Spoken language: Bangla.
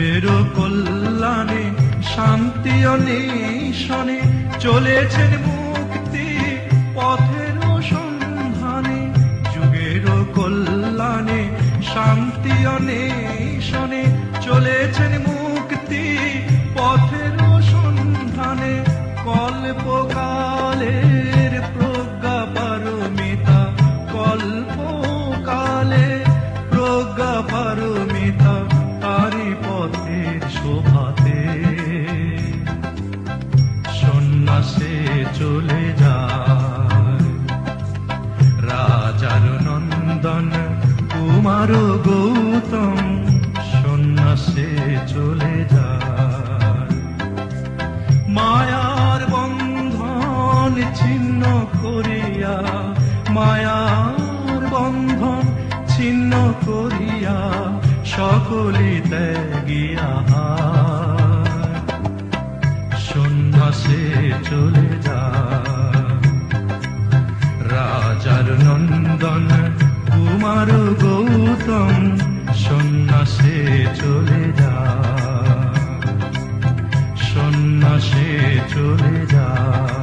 যুগের কল্যাণে শান্তি অন্বেষণে চলেছেন মুক্তি পথের সন্ধানে। যুগের কল্যাণে শান্তি অন্বেষণে চলেছেন মুক্তি পথের সন্ধানে। কল্পকালের প্রজ্ঞা পারমিতা, কল্পকালে প্রজ্ঞা পারমিতা, তারি পথের শোভাতে সন্ন্যাসে চলে যায়। রাজার নন্দন কুমার গৌতম সন্ন্যাসে চলে যায়। মায়ার বন্ধন ছিন্ন করিয়া, মায়ার বন্ধন ছিন্ন করিয়া সকলি ত্যাগিয়া সন্ন্যাসে চলে যায়। রাজার নন্দন কুমার গৌতম সন্ন্যাসে চলে যায়, সন্ন্যাসে চলে যায়।